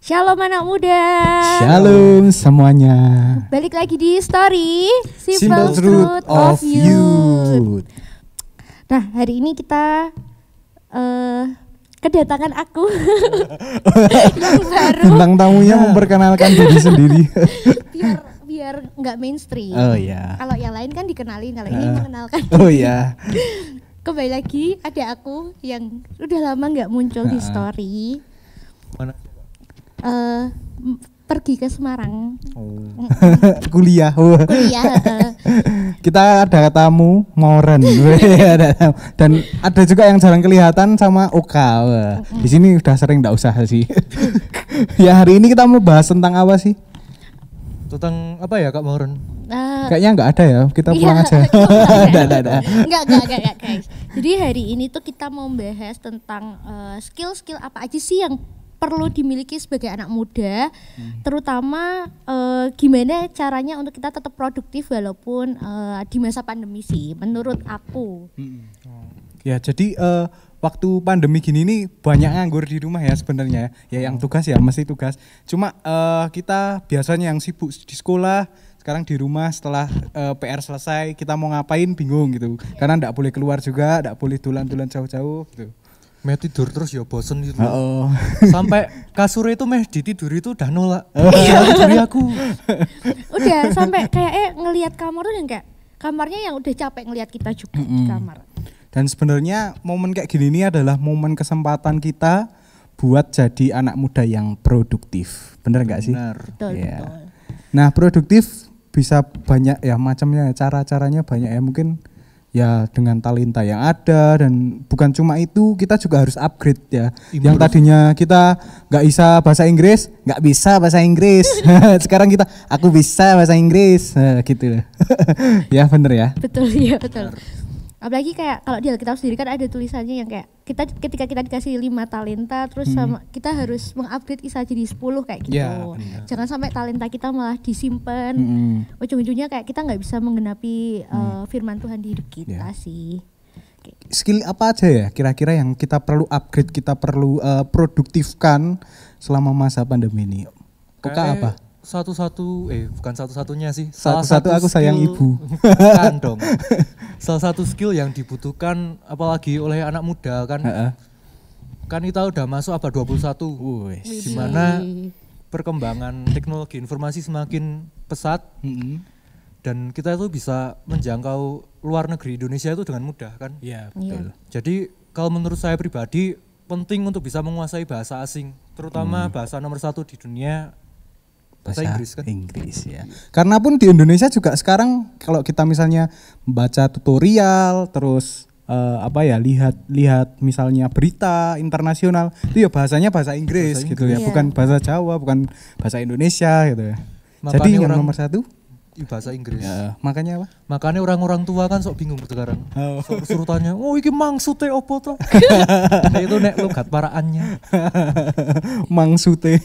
Shalom anak muda. Shalom semuanya. Balik lagi di story Simple Truth of Youth. Nah, hari ini kita kedatangan aku yang baru. Bintang tamunya memperkenalkan diri sendiri. biar nggak mainstream. Oh ya. Kalau yang lain kan dikenalin, kalau ini mengenalkan. Oh ya. Kembali lagi ada aku yang udah lama nggak muncul di story. Mana? Pergi ke Semarang. Kuliah. Kuliah. Kita ada tamu Moren. Dan ada juga yang jarang kelihatan sama Oka. Di sini udah sering, nggak usah sih. Ya, hari ini kita mau bahas tentang apa sih? Tentang apa ya Kak Mauren? Kayaknya nggak ada ya, kita pulang aja. Enggak guys. Jadi hari ini tuh kita mau bahas tentang skill-skill apa aja sih yang perlu dimiliki sebagai anak muda, terutama gimana caranya untuk kita tetap produktif walaupun di masa pandemi sih, menurut aku. Ya, jadi waktu pandemi gini nih banyak nganggur di rumah ya sebenarnya. Ya yang tugas ya mesti tugas. Cuma kita biasanya yang sibuk di sekolah, sekarang di rumah setelah PR selesai kita mau ngapain bingung gitu. Karena enggak boleh keluar juga, enggak boleh dulan-dulan jauh-jauh gitu. Meh tidur terus ya bosen gitu. Sampai kasur itu meh ditidur itu udah nolak. Jadi aku. Udah sampai kayak ngelihat kamar tuh yang kayak kamarnya yang udah capek ngelihat kita juga di kamar. Dan sebenarnya momen kayak gini ini adalah momen kesempatan kita buat jadi anak muda yang produktif. Bener nggak sih? Benar. Betul. Nah, produktif bisa banyak ya macamnya, cara-caranya banyak ya, mungkin ya dengan talenta yang ada, dan bukan cuma itu, kita juga harus upgrade ya. Yang tadinya kita nggak bisa bahasa Inggris, nggak bisa bahasa Inggris. Sekarang aku bisa bahasa Inggris, gitu. Ya bener ya. Betul ya, betul. Apalagi kayak kalau di Alkitab sendiri kan ada tulisannya yang kayak ketika kita dikasih 5 talenta terus sama kita harus mengupgrade bisa jadi 10 kayak gitu. Ya, jangan sampai talenta kita malah disimpan. Ujung-ujungnya kayak kita nggak bisa menggenapi firman Tuhan di hidup kita sih. Skill apa aja ya kira-kira yang kita perlu upgrade, kita perlu produktifkan selama masa pandemi ini? Oka apa? Bukan satu-satunya sih. Satu-satu aku sayang ibu. Bukan dong. Salah satu skill yang dibutuhkan apalagi oleh anak muda kan. Kan kita udah masuk abad 21. Di mana perkembangan teknologi informasi semakin pesat. Dan kita itu bisa menjangkau luar negeri Indonesia itu dengan mudah kan. Iya, betul. Jadi kalau menurut saya pribadi penting untuk bisa menguasai bahasa asing, terutama bahasa nomor 1 di dunia, bahasa Inggris kan? Inggris ya. Karena pun di Indonesia juga sekarang kalau kita misalnya membaca tutorial, terus lihat misalnya berita internasional, itu ya bahasanya bahasa Inggris gitu ya, bukan bahasa Jawa, bukan bahasa Indonesia gitu ya. Jadi yang nomor 1 bahasa Inggris. Ya, makanya apa? Makanya orang-orang tua kan sok bingung sekarang. Sok suruh tanya, "Oh, iki maksudnya opo to?" Nah, itu nek logat paraannya. Maksudnya.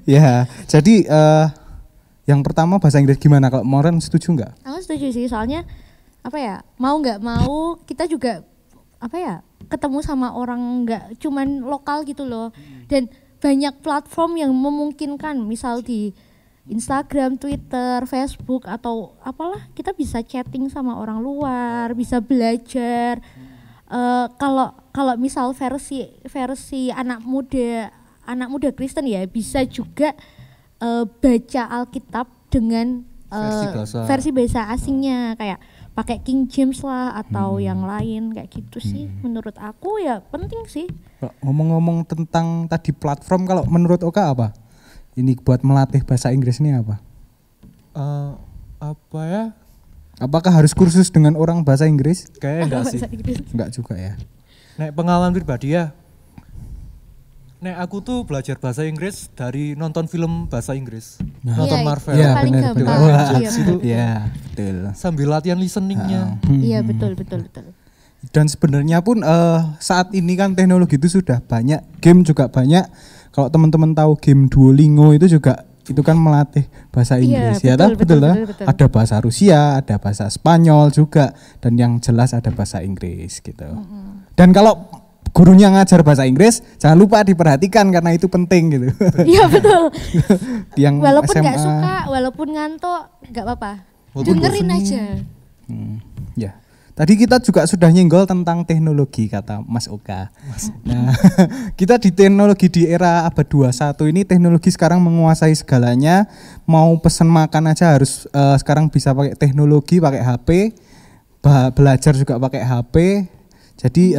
Ya, jadi yang pertama bahasa Inggris gimana? Kalau Moren setuju nggak? Aku setuju sih, soalnya mau nggak mau kita juga ketemu sama orang nggak cuman lokal gitu loh. Dan banyak platform yang memungkinkan, misal di Instagram, Twitter, Facebook atau apalah, kita bisa chatting sama orang luar, bisa belajar. Kalau misal versi anak muda Kristen ya bisa juga baca Alkitab dengan versi bahasa asingnya, kayak pakai King James lah atau yang lain kayak gitu sih. Menurut aku ya penting sih. Ngomong-ngomong tentang tadi platform, kalau menurut Oka apa? Ini buat melatih bahasa Inggris ini apa? Apa ya? Apakah harus kursus dengan orang bahasa Inggris? Kayaknya enggak sih. Enggak juga ya. Nek pengalaman pribadi ya. Nek aku tuh belajar bahasa Inggris dari nonton film bahasa Inggris. Nonton Marvel. Iya, paling benar. gampang. Iya, betul. Sambil latihan listeningnya. Iya, betul. Dan sebenarnya pun saat ini kan teknologi itu sudah banyak, game juga banyak. Kalau teman-teman tahu game Duolingo itu juga itu kan melatih bahasa Inggris. Iya, betul. Ada bahasa Rusia, ada bahasa Spanyol juga, dan yang jelas ada bahasa Inggris gitu. Dan kalau gurunya ngajar bahasa Inggris, jangan lupa diperhatikan karena itu penting gitu. Iya betul. Yang Walaupun SMA, nggak suka, walaupun ngantuk, nggak apa-apa. Walaupun Dengerin bosen. aja. Ya. Tadi kita juga sudah nyenggol tentang teknologi kata Mas Oka. Nah, kita di teknologi di era abad 21 ini teknologi sekarang menguasai segalanya. Mau pesen makan aja harus sekarang bisa pakai teknologi, pakai HP. Belajar juga pakai HP. Jadi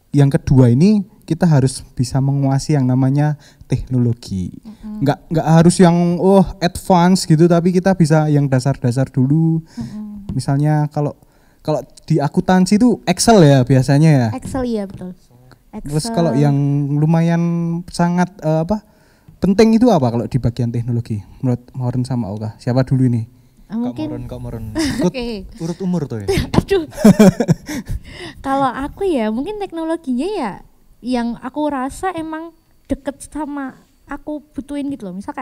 yang kedua ini kita harus bisa menguasai yang namanya teknologi. Nggak harus yang advance gitu, tapi kita bisa yang dasar-dasar dulu. Misalnya kalau di akuntansi itu Excel ya biasanya ya. Excel ya betul. Excel. Terus kalau yang lumayan sangat penting itu apa kalau di bagian teknologi menurut Mauren sama Oka? Siapa dulu ini? Mungkin Kak Moren. Oke. Urut umur tuh ya. Aduh. Kalau aku ya mungkin teknologinya ya yang aku rasa emang deket sama aku butuhin gitu loh. Misal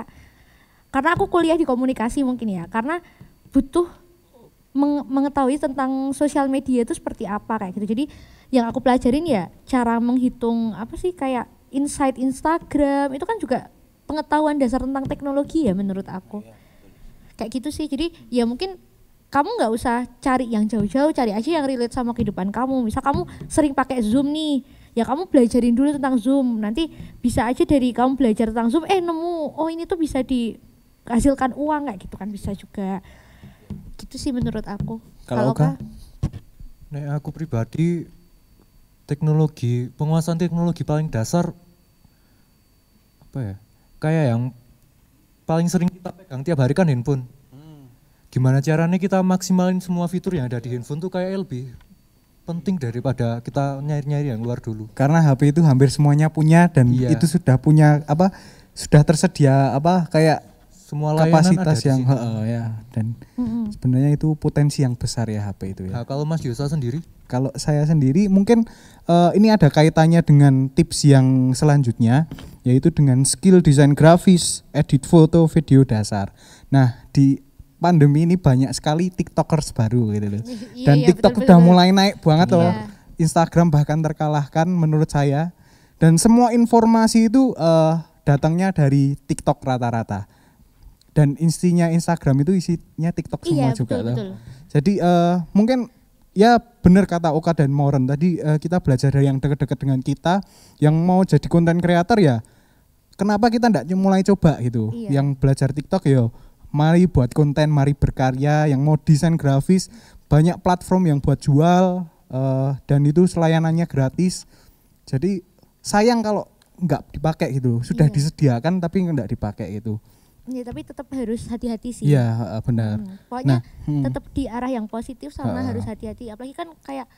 karena aku kuliah di komunikasi mungkin ya, karena butuh mengetahui tentang sosial media itu seperti apa kayak gitu. Jadi yang aku pelajarin ya cara menghitung apa sih kayak insight Instagram itu kan juga pengetahuan dasar tentang teknologi ya menurut aku. Kayak gitu sih. Jadi ya mungkin kamu nggak usah cari yang jauh-jauh, cari aja yang relate sama kehidupan kamu. Misal kamu sering pakai Zoom nih, ya kamu belajarin dulu tentang Zoom. Nanti bisa aja dari kamu belajar tentang Zoom, nemu, oh ini tuh bisa dihasilkan uang kayak gitu kan bisa juga. Gitu sih menurut aku. Kalau Oka? Nek aku pribadi penguasaan teknologi paling dasar apa ya? Kayak yang paling sering kita pegang tiap hari kan handphone. Gimana caranya kita maksimalin semua fitur yang ada di handphone tuh kayak lebih penting daripada kita nyari-nyari yang luar dulu. Karena HP itu hampir semuanya punya dan itu sudah punya sudah tersedia kayak semua kapasitas ada yang ya dan sebenarnya itu potensi yang besar ya HP itu ya. Nah, kalau Mas Yosa sendiri? Kalau saya sendiri mungkin ini ada kaitannya dengan tips yang selanjutnya yaitu dengan skill desain grafis, edit foto, video dasar. Nah, di pandemi ini banyak sekali TikTokers baru gitu loh. Dan TikTok udah mulai naik banget loh. Instagram bahkan terkalahkan menurut saya. Dan semua informasi itu datangnya dari TikTok rata-rata. Dan intinya Instagram itu isinya TikTok semua juga loh. Jadi mungkin ya benar kata Oka dan Mauren tadi kita belajar dari yang dekat-dekat dengan kita yang mau jadi konten kreator ya. Kenapa kita enggak mulai coba gitu. Yang belajar TikTok ya mari buat konten, mari berkarya, yang mau desain grafis, banyak platform yang buat jual dan itu layanannya gratis. Jadi sayang kalau enggak dipakai gitu. Sudah disediakan tapi enggak dipakai gitu. Ya, tapi tetap harus hati-hati sih. Iya, benar. Pokoknya tetap di arah yang positif sama harus hati-hati. Apalagi kan kayak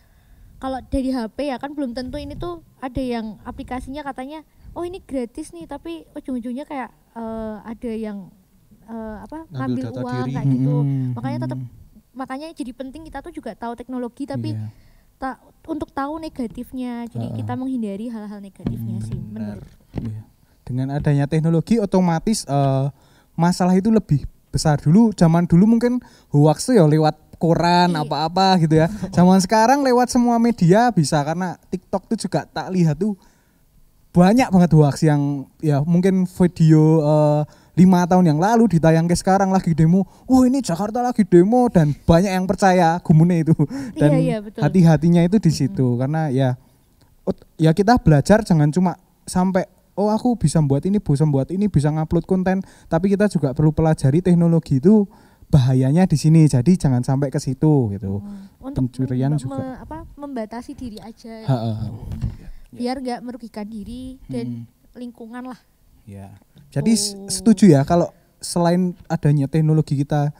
kalau dari HP ya kan belum tentu ini tuh ada yang aplikasinya katanya oh ini gratis nih tapi ujung-ujungnya kayak ada yang ngambil uang kayak gitu. Makanya jadi penting kita tuh juga tahu teknologi tapi untuk tahu negatifnya. Jadi kita menghindari hal-hal negatifnya sih menurut. Dengan adanya teknologi otomatis masalah itu lebih besar. Zaman dulu mungkin hoax tuh ya lewat koran apa-apa gitu ya. Zaman sekarang lewat semua media bisa karena TikTok tuh juga tak lihat tuh banyak banget hoax yang ya mungkin video 5 tahun yang lalu ditayang ke sekarang lagi demo. Oh ini Jakarta lagi demo dan banyak yang percaya gumune itu. Dan hati-hatinya itu di situ karena ya kita belajar jangan cuma sampai oh aku bisa buat ini, bisa ngupload konten, tapi kita juga perlu pelajari teknologi itu bahayanya di sini. Jadi jangan sampai ke situ gitu. Untuk pencurian juga membatasi diri aja. Biar enggak merugikan diri dan lingkungan lah. Ya. Jadi setuju ya kalau selain adanya teknologi kita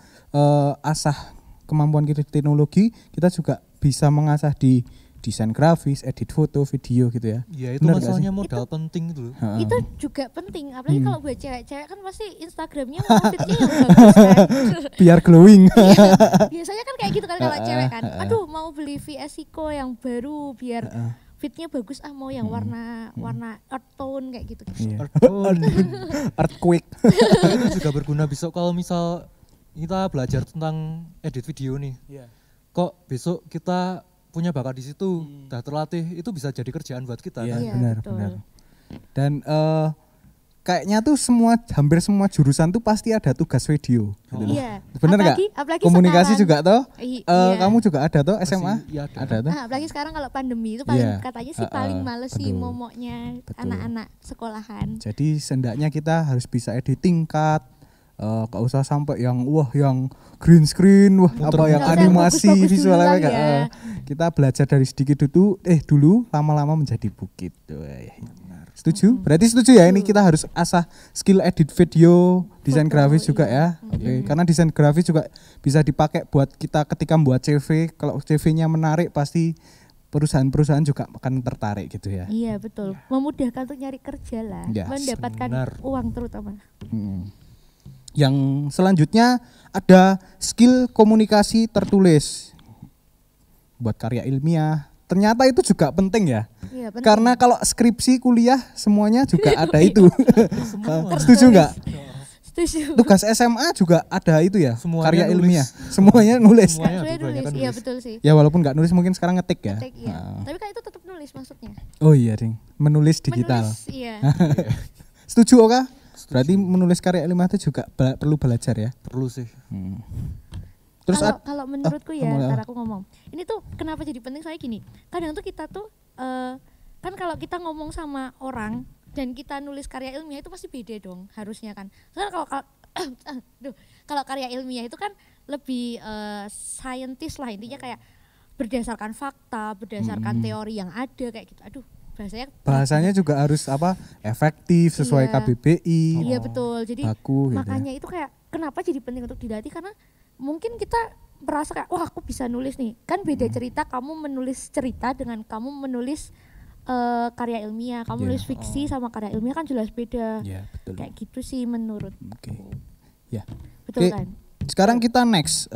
asah kemampuan kita di teknologi, kita juga bisa mengasah di desain grafis, edit foto, video gitu ya. Iya itu bener masalahnya modal penting itu. Itu juga penting, apalagi kalau buat cewek-cewek kan pasti Instagramnya outfitnya yang bagus kan. Biar glowing. Biasanya kan kayak gitu kan kalau cewek kan. Aduh mau beli VS Eco yang baru biar fitnya bagus mau yang warna earth tone kayak gitu. Earth tone. Earthquake. Itu juga berguna besok kalau misal kita belajar tentang edit video nih. Kok besok kita punya bakat di situ, udah terlatih, itu bisa jadi kerjaan buat kita. Iya, Iya, benar, betul. benar. Dan kayaknya tuh hampir semua jurusan tuh pasti ada tugas video. Gitu loh. Iya. Bener nggak? Apalagi Komunikasi sekarang. juga toh? Iya. Kamu juga ada toh SMA? Iya, Ada toh? Apalagi sekarang kalau pandemi itu paling Iya. katanya sih paling males sih betul. momoknya Betul. anak-anak sekolahan. Jadi seenggaknya kita harus bisa editing cut. Gak usah sampai yang yang green screen, apa yang Nggak usah animasi bagus-bagus visual dulu lah apa ya. kita belajar dari sedikit dulu lama-lama menjadi bukit. Setuju? Berarti setuju ya, ini kita harus asah skill edit video, desain Foto, grafis juga iya. ya. Oke, karena desain grafis juga bisa dipakai buat kita ketika membuat CV. Kalau CV-nya menarik pasti perusahaan-perusahaan juga akan tertarik gitu ya. Iya betul, memudahkan untuk nyari kerja lah, Yes, mendapatkan benar. uang terutama. Yang selanjutnya ada skill komunikasi tertulis buat karya ilmiah. Ternyata itu juga penting ya. Iya, penting. Karena kalau skripsi kuliah semuanya juga ada itu. Setuju nggak? Setuju. Tugas SMA juga ada itu ya, Semuanya karya nulis. ilmiah. Semuanya nulis. Semuanya Sebenarnya nulis, kebanyakan iya nulis. betul sih. Ya walaupun nggak nulis mungkin sekarang ngetik ya. Ketik, iya. Nah. Tapi kan itu tetap nulis maksudnya. Oh iya ding, menulis digital. Menulis, iya. Setuju Oka? Berarti menulis karya ilmiah itu juga perlu belajar ya. Perlu sih. Terus Kalau menurutku ya, ngomong, ntar aku ngomong. Ini tuh kenapa jadi penting soalnya gini. Kadang tuh kita tuh kan kalau kita ngomong sama orang dan kita nulis karya ilmiah itu pasti beda dong harusnya kan. Soalnya kalau karya ilmiah itu kan lebih saintis lah, intinya kayak berdasarkan fakta, berdasarkan teori yang ada kayak gitu. Aduh, bahasanya juga harus efektif sesuai Iya. KBBI. Iya betul. Jadi baku, gitu ya. makanya itu kayak kenapa jadi penting untuk dilatih, karena mungkin kita merasa kayak wah aku bisa nulis nih. Kan beda cerita kamu menulis cerita dengan kamu menulis karya ilmiah. Kamu Iya. nulis fiksi sama karya ilmiah kan jelas beda. Iya, betul. Kayak gitu sih menurut. Oke. Ya. Betul Oke, kan? Sekarang kita next.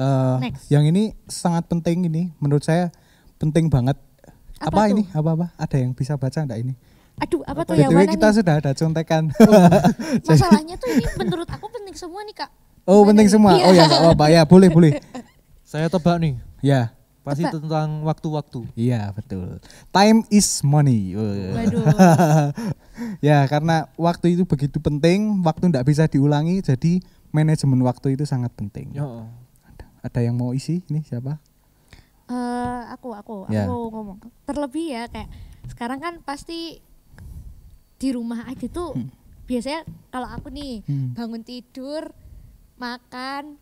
Next. Yang ini sangat penting, ini menurut saya penting banget. Apa tuh? Ini? Apa? Ada yang bisa baca enggak ini? Aduh, apa tuh yang BTW mana kita nih? sudah ada contekan. Masalahnya tuh ini menurut aku penting semua nih, Kak. Oh, Gimana penting nih? semua. Iya. Oh ya, enggak apa-apa ya, boleh. Saya tebak nih, Ya. pasti Tebak. tentang waktu-waktu. Iya, betul. Time is money. Waduh. Ya, karena waktu itu begitu penting, waktu enggak bisa diulangi, jadi manajemen waktu itu sangat penting. Ya. Ada yang mau isi? Ini siapa? Aku Ya. ngomong. Terlebih ya kayak sekarang kan pasti di rumah aja tuh biasanya kalau aku nih bangun tidur, makan,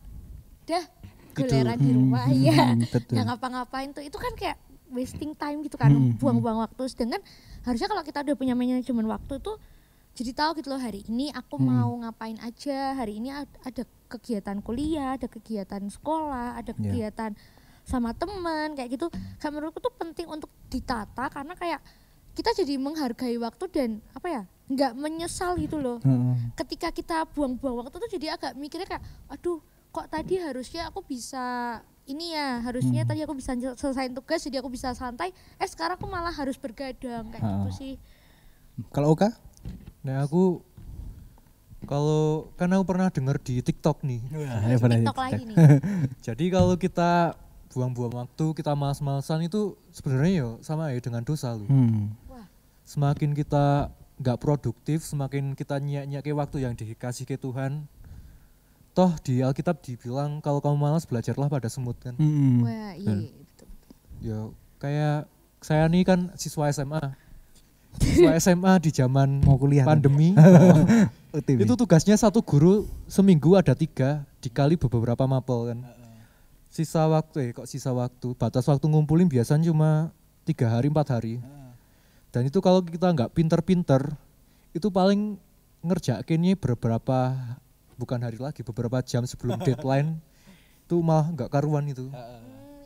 dah goleran di rumah ya. betul. Nggak ngapa-ngapain tuh itu kan kayak wasting time gitu kan, buang-buang waktu. Sedangkan harusnya kalau kita udah punya manajemen waktu tuh jadi tahu gitu loh, hari ini aku mau ngapain aja, hari ini ada kegiatan kuliah, ada kegiatan sekolah, ada kegiatan sama teman kayak gitu. Kayak menurutku tuh penting untuk ditata karena kayak kita jadi menghargai waktu dan apa ya, nggak menyesal gitu loh. Ketika kita buang-buang waktu tuh jadi agak mikirnya kayak aduh kok tadi harusnya aku bisa ini ya, harusnya tadi aku bisa selesaiin tugas jadi aku bisa santai, sekarang aku malah harus bergadang kayak gitu sih. Kalau Oka? Nah aku aku pernah dengar di TikTok nih. TikTok lagi nih. Jadi kalau kita buang-buang waktu, kita malas-malasan itu sebenarnya ya sama ya dengan dosa loh. Wah, Semakin kita nggak produktif, semakin kita nyiak-nyiak waktu yang dikasih ke Tuhan. Toh di Alkitab dibilang kalau kamu malas belajarlah pada semut kan. wah iya betul. Ya kayak saya nih kan siswa SMA. Siswa SMA di zaman Mau kuliah kan? pandemi. OTW. Itu tugasnya satu guru seminggu ada 3 dikali beberapa mapel kan. Sisa waktu batas waktu ngumpulin biasanya cuma 3 hari 4 hari. Dan itu kalau kita nggak pinter-pinter itu paling ngerjakinnya beberapa jam sebelum deadline itu malah nggak karuan itu.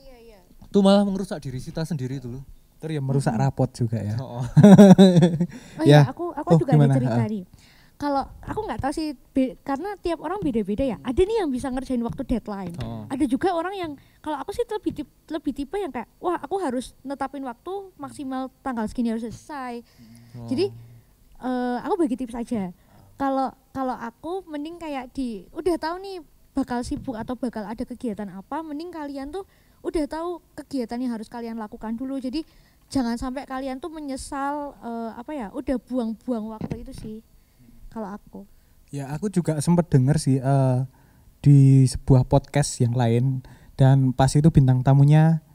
Iya. Itu malah merusak diri kita sendiri itu loh. Terus ya merusak rapot juga ya. Oh. Oh Ya. iya, aku Oh, juga gimana? ada cerita nih. Kalau aku nggak tahu sih, karena tiap orang beda-beda ya. Ada nih yang bisa ngerjain waktu deadline. Oh. Ada juga orang yang, kalau aku sih lebih tipe yang kayak, wah aku harus netapin waktu maksimal tanggal segini harus selesai. Jadi aku bagi tips aja. Kalau aku mending kayak udah tahu nih bakal sibuk atau bakal ada kegiatan apa, mending kalian tuh udah tahu kegiatan yang harus kalian lakukan dulu. Jadi jangan sampai kalian tuh menyesal udah buang-buang waktu itu sih kalau aku. Ya aku juga sempat dengar sih di sebuah podcast yang lain, dan pas itu bintang tamunya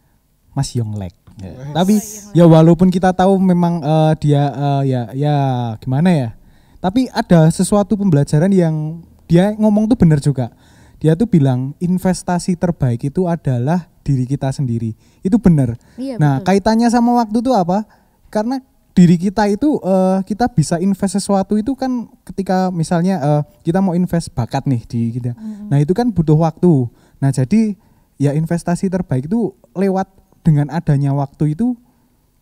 Mas Yonglek. Ya. Tapi ya walaupun kita tahu memang dia ya gimana ya, tapi ada sesuatu pembelajaran yang dia ngomong tuh benar juga. Dia tuh bilang investasi terbaik itu adalah diri kita sendiri. Itu benar. Iya, Nah, betul. kaitannya sama waktu tuh apa? Karena diri kita itu kita bisa invest sesuatu itu kan ketika misalnya kita mau invest bakat nih di kita. Nah, itu kan butuh waktu. Nah, jadi ya investasi terbaik itu lewat dengan adanya waktu itu,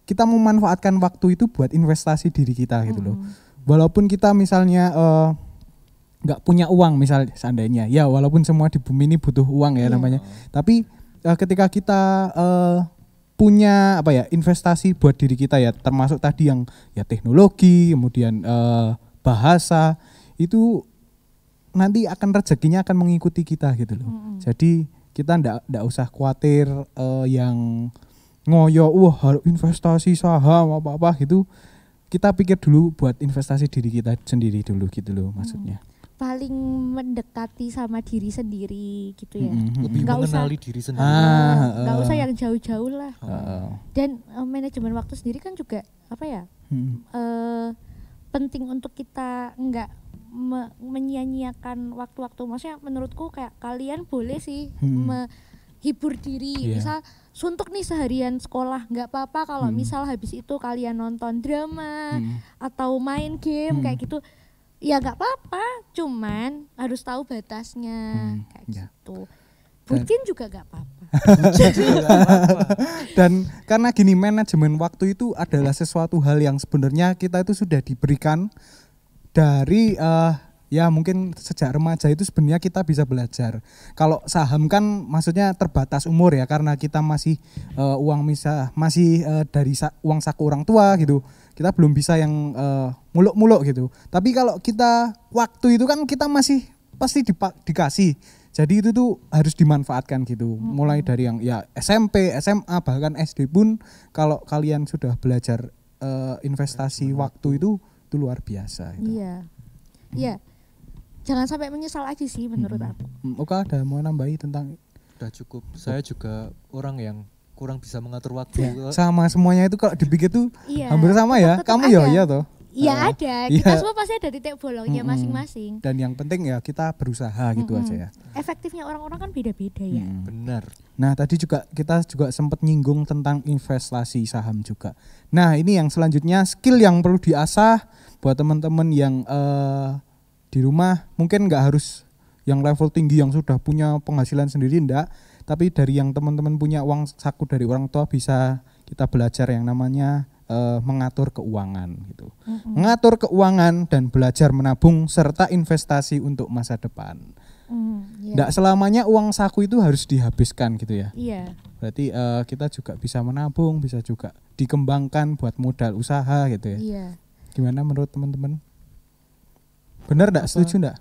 kita memanfaatkan waktu itu buat investasi diri kita gitu loh. Walaupun kita misalnya nggak punya uang misalnya seandainya, ya walaupun semua di bumi ini butuh uang ya namanya, tapi ketika kita punya investasi buat diri kita ya, termasuk tadi yang ya teknologi, kemudian bahasa, itu nanti akan rezekinya akan mengikuti kita gitu loh. Jadi kita ndak usah khawatir yang ngoyo harus investasi saham apa gitu. Kita pikir dulu buat investasi diri kita sendiri dulu gitu loh maksudnya. Paling mendekati sama diri sendiri gitu ya. Lebih Nggak mengenali usah, diri sendiri. nggak usah yang jauh-jauh lah. Dan manajemen waktu sendiri kan juga penting untuk kita nggak menyia-nyiakan waktu-waktu. Maksudnya menurutku kayak kalian boleh sih menghibur diri. Misal suntuk nih seharian sekolah, nggak apa-apa kalau misal habis itu kalian nonton drama atau main game kayak gitu. Ya nggak apa-apa, cuman harus tahu batasnya kayak gitu. Bucin juga nggak apa-apa. Dan karena gini, manajemen waktu itu adalah sesuatu hal yang sebenarnya kita itu sudah diberikan dari ya mungkin sejak remaja itu sebenarnya kita bisa belajar. Kalau saham kan maksudnya terbatas umur ya, karena kita masih masih dari uang saku orang tua gitu. Kita belum bisa yang muluk-muluk gitu. Tapi kalau kita waktu itu kan kita masih pasti dikasih. Jadi itu tuh harus dimanfaatkan gitu. Mulai dari yang ya SMP, SMA, bahkan SD pun kalau kalian sudah belajar investasi waktu itu luar biasa gitu. Iya. Iya. Jangan sampai menyesal aja sih menurut aku. Oke, ada mau nambahi tentang? Udah cukup. Saya juga orang yang kurang bisa mengatur waktu. Ya, sama semuanya itu kalau dipikir tuh hampir sama ya. Tetap Kamu ada. ya toh? Iya ada. Kita semua pasti ada titik bolongnya masing-masing. Dan yang penting ya kita berusaha gitu aja ya. Efektifnya orang-orang kan beda-beda ya. Benar. Nah, tadi kita juga sempat nyinggung tentang investasi saham juga. Nah, ini yang selanjutnya skill yang perlu diasah buat teman-teman yang di rumah, mungkin nggak harus yang level tinggi yang sudah punya penghasilan sendiri, enggak. Tapi dari yang teman-teman punya uang saku dari orang tua, bisa kita belajar yang namanya mengatur keuangan gitu. Mengatur keuangan dan belajar menabung serta investasi untuk masa depan. Nggak selamanya uang saku itu harus dihabiskan gitu ya. Iya. Berarti kita juga bisa menabung, bisa juga dikembangkan buat modal usaha gitu ya. Iya. Gimana menurut teman-teman? Benar enggak? Setuju enggak?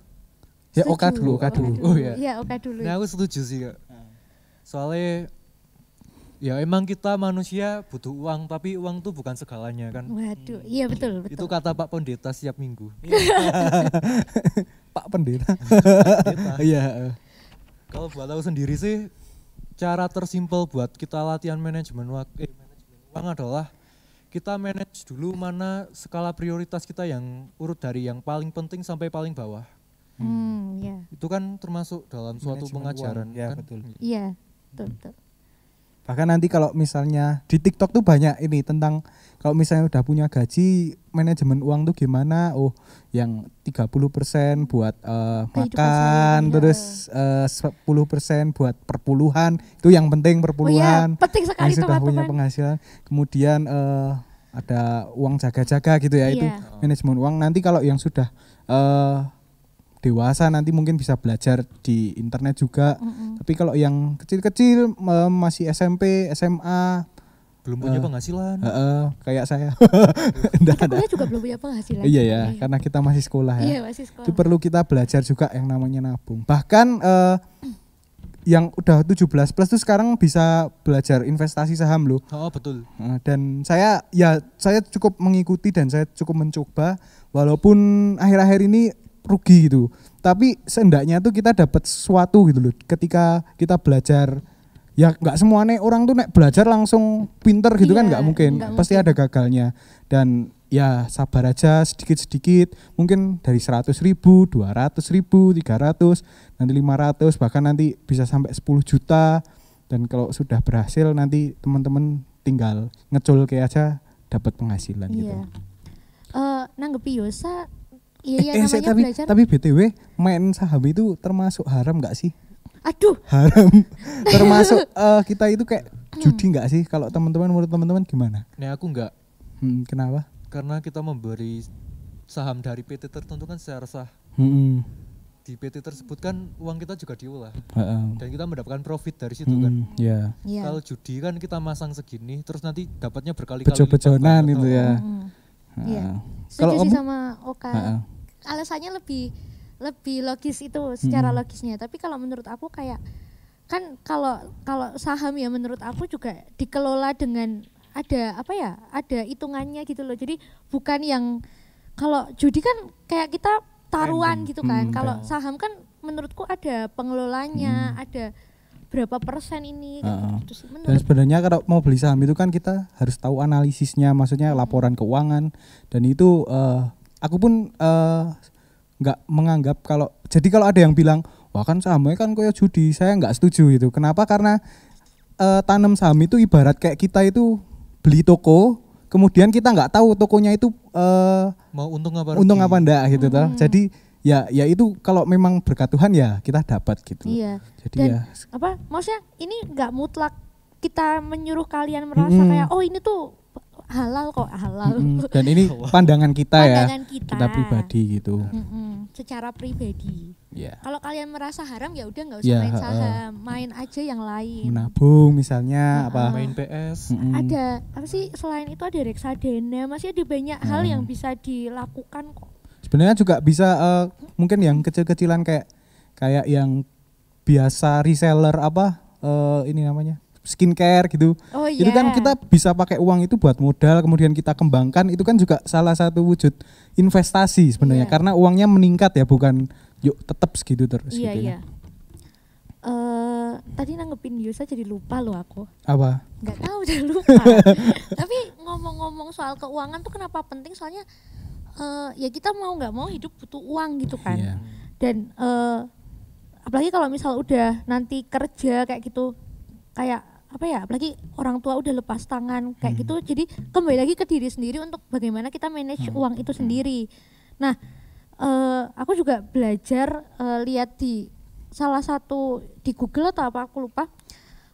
Ya Oka dulu. Oh ya. Iya, Oka dulu. Nah, aku setuju sih, Kak. Soalnya ya emang kita manusia butuh uang, tapi uang tuh bukan segalanya kan. Waduh, iya betul. Itu kata Pak Pendeta setiap minggu. Pak Pendeta. Iya. Kalau buat aku sendiri sih, cara tersimpel buat kita latihan manajemen uang adalah kita manage dulu mana skala prioritas kita yang urut dari yang paling penting sampai paling bawah. Ya. Itu kan termasuk dalam suatu Manajemen pengajaran uang, ya, kan. betul. Iya, betul. Bahkan nanti kalau misalnya di TikTok tuh banyak ini tentang kalau misalnya udah punya gaji, manajemen uang tuh gimana? Oh, yang 30% buat makan, terus 10% buat perpuluhan. Itu yang penting perpuluhan. Oh iya, penting sekali yang sudah punya teman-teman. penghasilan. Kemudian ada uang jaga-jaga gitu ya, Iya. itu manajemen uang. Nanti kalau yang sudah dewasa nanti mungkin bisa belajar di internet juga. Tapi kalau yang kecil-kecil masih SMP, SMA, belum punya penghasilan. kayak saya. Kita kuliah juga belum punya penghasilan. Iya ya, karena kita masih sekolah ya. Iya, masih sekolah. Itu perlu kita belajar juga yang namanya nabung. Bahkan yang udah 17 plus tuh sekarang bisa belajar investasi saham loh. Oh betul. Dan saya cukup mengikuti dan saya cukup mencoba walaupun akhir-akhir ini rugi gitu. Tapi seenggaknya tuh kita dapat sesuatu gitu loh. Ketika kita belajar, ya nggak semuanya orang tuh nek belajar langsung pinter gitu kan nggak mungkin. Pasti ada gagalnya. Dan ya sabar aja sedikit-sedikit, mungkin dari 100.000, 200.000, 300, nanti 500, bahkan nanti bisa sampai 10 juta. Dan kalau sudah berhasil nanti teman-teman tinggal ngecul kayak aja dapat penghasilan gitu. Nanggepi Yosa, iya namanya belajar. Tapi BTW main saham itu termasuk haram nggak sih? Aduh. Haram. Termasuk kita itu kayak judi nggak sih? Kalau teman-teman menurut teman-teman gimana? Nah aku nggak. Kenapa? Karena kita memberi saham dari PT tertentu kan secara sah. Di PT tersebut kan uang kita juga diolah. Dan kita mendapatkan profit dari situ kan. Yeah. Kalau judi kan kita masang segini terus nanti dapatnya berkali-kali. Bejo-bejonan itu ya. Iya. Setuju sih sama Oka. Alasannya lebih logis itu secara logisnya. Tapi kalau menurut aku kayak kan kalau saham ya menurut aku juga dikelola dengan ada hitungannya gitu loh. Jadi bukan yang kalau judi kan kayak kita taruhan gitu kan. Kalau saham kan menurutku ada pengelolanya, ada berapa persen ini gitu sih menurut. Dan sebenarnya kalau mau beli saham itu kan kita harus tahu analisisnya, maksudnya laporan keuangan, dan itu aku pun nggak menganggap kalau ada yang bilang wah kan sahamnya kan kayak judi, saya nggak setuju gitu. Kenapa? Karena tanam saham itu ibarat kayak kita itu beli toko, kemudian kita nggak tahu tokonya itu mau untung apa enggak gitu toh. Jadi ya itu kalau memang berkat Tuhan ya kita dapat gitu. Iya. Jadi dan maksudnya ini nggak mutlak kita menyuruh kalian merasa kayak oh ini tuh halal kok, halal. Dan ini pandangan kita ya. Kita pribadi gitu. Secara pribadi. Yeah. Kalau kalian merasa haram ya udah nggak usah main saham, main aja yang lain. Menabung misalnya main PS. Ada apa sih selain itu ada reksadana, masih ada banyak hal yang bisa dilakukan kok. Sebenarnya juga bisa mungkin yang kecil-kecilan kayak yang biasa reseller ini namanya skincare gitu. Oh, itu kan kita bisa pakai uang itu buat modal, kemudian kita kembangkan, itu kan juga salah satu wujud investasi sebenarnya, karena uangnya meningkat ya, bukan yuk tetap segitu terus gitu ya. Tadi nanggepin Yosa jadi lupa loh aku. Apa? Nggak tahu, udah lupa. Tapi ngomong-ngomong soal keuangan tuh kenapa penting, soalnya ya kita mau nggak mau hidup butuh uang gitu kan. Dan apalagi kalau misal udah nanti kerja kayak gitu, kayak apalagi orang tua udah lepas tangan kayak gitu, jadi kembali lagi ke diri sendiri untuk bagaimana kita manage uang itu sendiri. Nah aku juga belajar lihat di salah satu di Google atau apa aku lupa,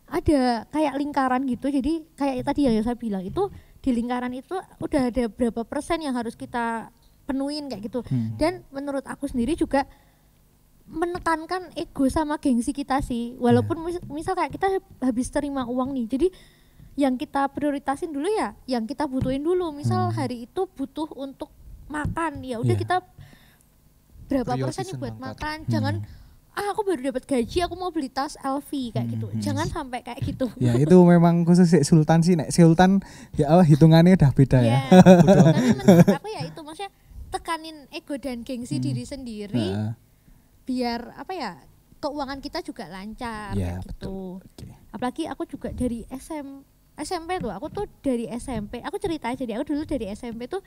ada kayak lingkaran gitu. Jadi kayak tadi yang saya bilang itu, di lingkaran itu udah ada berapa persen yang harus kita penuhin kayak gitu. Dan menurut aku sendiri juga menekankan ego sama gengsi kita sih, walaupun misal kayak kita habis terima uang nih, jadi yang kita prioritasin dulu ya yang kita butuhin dulu. Misal hari itu butuh untuk makan, ya udah kita berapa persen nih buat makan. Jangan aku baru dapat gaji aku mau beli tas LV kayak gitu. Jangan sampai kayak gitu. Ya itu memang khusus Sultan sih, nek Sultan ya hitungannya udah beda ya. Tapi menurut aku ya itu maksudnya tekanin ego dan gengsi diri sendiri. Biar keuangan kita juga lancar kayak gitu. Apalagi aku juga dari SMP tuh, aku tuh dari SMP, aku cerita aja deh, aku dulu dari SMP tuh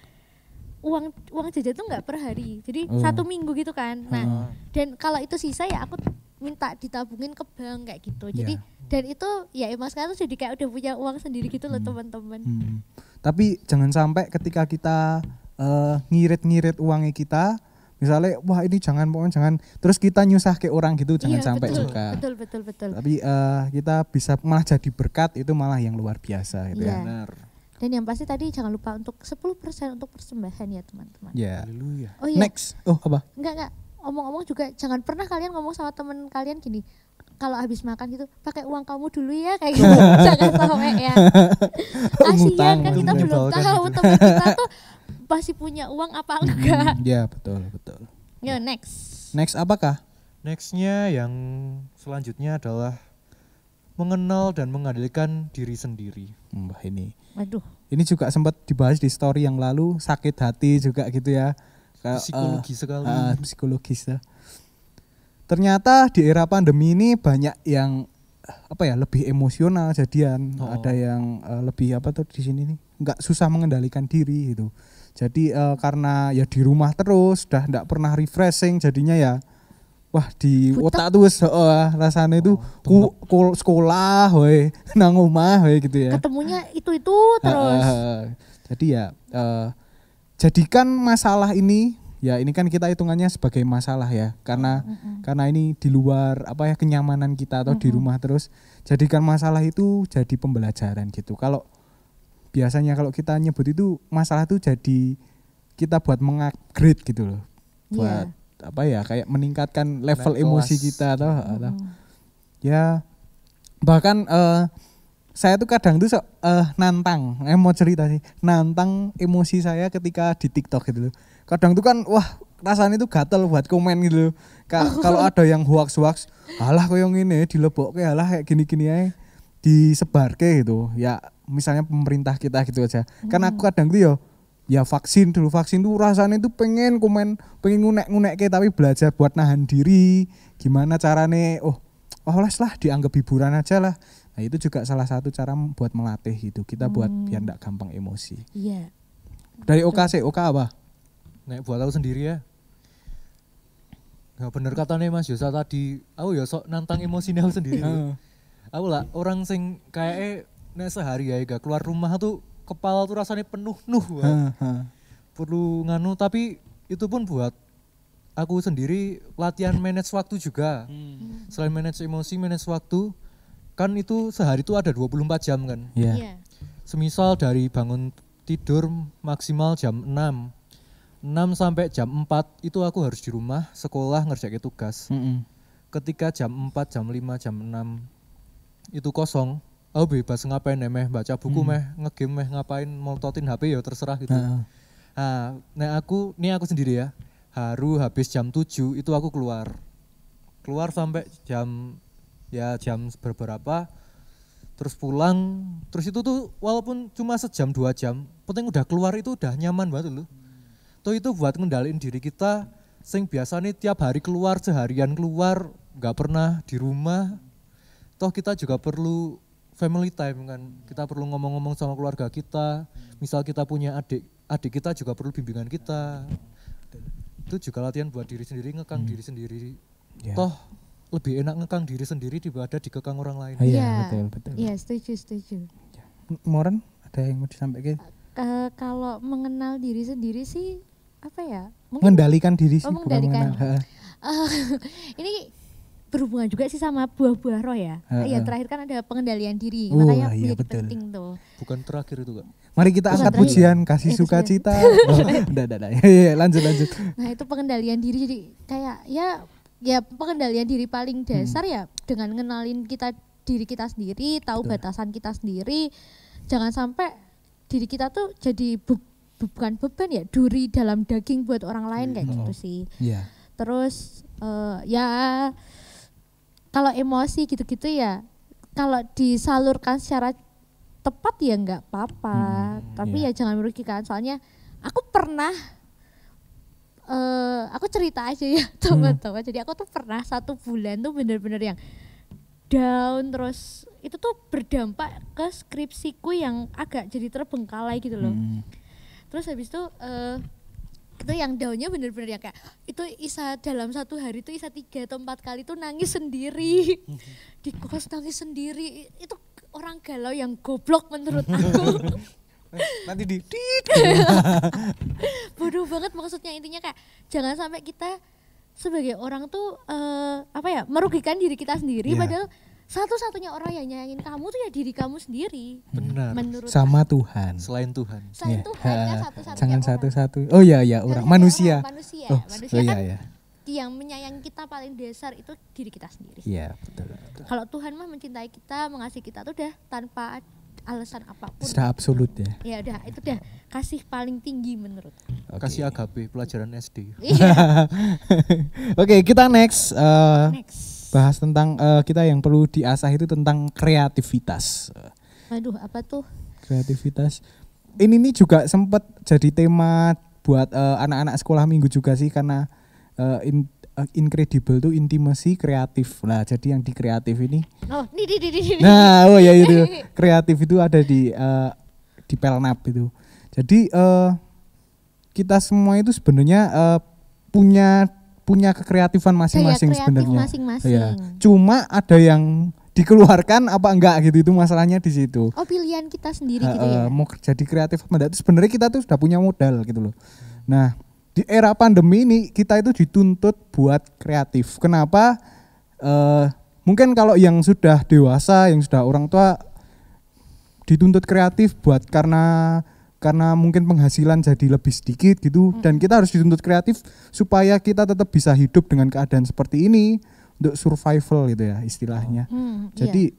uang jajan tuh nggak per hari, jadi 1 minggu gitu kan. Nah dan kalau itu sisa ya aku minta ditabungin ke bank kayak gitu. Jadi dan itu ya emang sekarang tuh jadi kayak udah punya uang sendiri gitu loh teman-teman. Tapi jangan sampai ketika kita ngirit-ngirit uangnya kita, misalnya wah ini jangan terus kita nyusah ke orang gitu, jangan sampai juga. Betul. Tapi kita bisa malah jadi berkat, itu malah yang luar biasa gitu ya. Benar. Dan yang pasti tadi jangan lupa untuk 10% untuk persembahan ya teman-teman. Haleluya. Oh iya. Next. Oh apa? Enggak. Omong-omong juga jangan pernah kalian ngomong sama teman kalian gini, kalau habis makan gitu pakai uang kamu dulu ya kayak gitu. Jangan sampai ya. Kasihan kan kita belum tahu teman kita tuh masih punya uang apa enggak. Ya betul. Yo next. Next apakah? Nextnya yang selanjutnya adalah mengenal dan mengendalikan diri sendiri. Mbah ini. Waduh. Ini juga sempat dibahas di story yang lalu, sakit hati juga gitu ya. Psikologi sekali. Psikologis ya. Ternyata di era pandemi ini banyak yang lebih emosional jadian. Ada yang lebih di sini nih nggak susah mengendalikan diri gitu. Jadi karena ya di rumah terus, udah nggak pernah refreshing, jadinya ya wah di otak tuh rasanya itu sekolah, nang omah, gitu ya. Ketemunya itu terus. Jadi ya jadikan masalah ini, ya ini kan kita hitungannya sebagai masalah ya, karena ini di luar kenyamanan kita atau di rumah terus. Jadikan masalah itu jadi pembelajaran gitu. Kalau biasanya kalau kita nyebut itu masalah itu jadi kita buat mengupgrade gitu loh. Buat kayak meningkatkan level emosi kita atau ya bahkan saya tuh kadang tuh nantang, mau cerita sih, nantang emosi saya ketika di TikTok gitu loh. Kadang tuh kan wah rasanya tuh gatel buat komen gitu loh. Kalau ada yang hoax, alah koyo ngene dilebokke, alah kayak gini-gini aja disebarke gitu. Ya misalnya pemerintah kita gitu aja. Kan aku kadang tuh ya vaksin tuh rasanya tuh pengen ngunek-ngunek tapi belajar buat nahan diri, gimana carane lah dianggap hiburan aja lah. Nah itu juga salah satu cara buat melatih gitu kita buat biar enggak gampang emosi. Iya. Dari Oka apa? Nek buat aku sendiri ya. Nggak bener katanya Mas Yosa tadi, aku ya sok nantang emosi aku sendiri. Aku lah orang sing kayak nek sehari ya gak keluar rumah tuh kepala tuh rasanya penuh perlu nganu, tapi itu pun buat aku sendiri latihan manage waktu juga. Selain manage emosi, manage waktu, kan itu sehari itu ada 24 jam kan. Yeah. Semisal dari bangun tidur maksimal jam 6 sampai jam 4 itu aku harus di rumah, sekolah, ngerjain tugas. Ketika jam 4, jam 5, jam 6 itu kosong, aku bebas ngapain meh baca buku ngegame ngapain montotin HP ya terserah gitu. Nah aku sendiri ya, habis jam 7 itu aku keluar sampai jam beberapa, terus pulang, terus itu tuh walaupun cuma sejam 2 jam, penting udah keluar itu udah nyaman banget loh. Toh itu buat ngendaliin diri kita sing biasanya tiap hari keluar, seharian keluar, nggak pernah di rumah. Toh kita juga perlu family time kan, kita perlu ngomong-ngomong sama keluarga kita. Misal kita punya adik kita juga perlu bimbingan kita. Itu juga latihan buat diri sendiri, ngekang diri sendiri. Toh lebih enak ngekang diri sendiri daripada dikekang orang lain. Iya, betul. Iya, setuju. Moren, ada yang mau disampaikan? Kalau mengenal diri sendiri sih Mengendalikan diri sih, bukan mengenal. Ini berhubungan juga sih sama buah-buah roh ya. Ya terakhir kan ada pengendalian diri, makanya menjadi penting tuh. Bukan terakhir itu Kak. Mari kita angkat pujian, kasih sukacita. Lanjut. Nah itu pengendalian diri, jadi kayak ya pengendalian diri paling dasar ya dengan ngenalin diri kita sendiri, tahu batasan kita sendiri. Jangan sampai diri kita tuh jadi bukan beban ya, duri dalam daging buat orang lain kayak gitu sih. Terus kalau emosi gitu-gitu ya, kalau disalurkan secara tepat ya nggak apa-apa, tapi ya jangan merugikan. Soalnya aku pernah, aku cerita aja ya teman-teman. Jadi aku tuh pernah 1 bulan tuh bener-bener yang down, terus itu tuh berdampak ke skripsiku yang agak jadi terbengkalai gitu loh. Terus habis itu itu yang daunnya bener-bener yang kayak itu dalam 1 hari itu 3 atau 4 kali tuh nangis sendiri di kos, nangis sendiri. Itu orang galau yang goblok menurut aku. Nanti bodoh banget, maksudnya intinya kayak jangan sampai kita sebagai orang tuh merugikan diri kita sendiri, padahal satu-satunya orang yang nyayangin kamu tuh ya diri kamu sendiri. Benar. Menurut sama Tuhan. Selain Tuhan kan satu-satunya. Jangan orang. satu-satu. Oh iya orang manusia. Manusia Iya, kan iya. Yang menyayangi kita paling dasar itu diri kita sendiri. Iya, betul. Kalau Tuhan mah mencintai kita, mengasihi kita tuh udah tanpa alasan apapun. Sudah absolut ya. Ya udah, itu udah kasih paling tinggi menurut. Kasih agape pelajaran SD. Iya. Oke, kita next. Next. Bahas tentang kita yang perlu diasah itu tentang kreativitas. Aduh, apa tuh? Kreativitas. Ini nih juga sempat jadi tema buat anak-anak sekolah minggu juga sih, karena incredible tuh intimacy kreatif. Nah, jadi yang di kreatif ini. Oh, nih. Nah, oh ya itu. Kreatif itu ada di Pelnap itu. Jadi kita semua itu sebenarnya punya kekreatifan masing-masing sebenarnya. Masing-masing. Ya. Cuma ada yang dikeluarkan apa enggak gitu, itu masalahnya di situ. Oh, pilihan kita sendiri gitu ya. Mau jadi kreatif apa enggak, itu sebenarnya kita tuh sudah punya modal gitu loh. Nah, di era pandemi ini kita itu dituntut buat kreatif. Kenapa? Mungkin kalau yang sudah dewasa, yang sudah orang tua dituntut kreatif buat karena mungkin penghasilan jadi lebih sedikit gitu, dan kita harus dituntut kreatif supaya kita tetap bisa hidup dengan keadaan seperti ini untuk survival gitu ya istilahnya. Jadi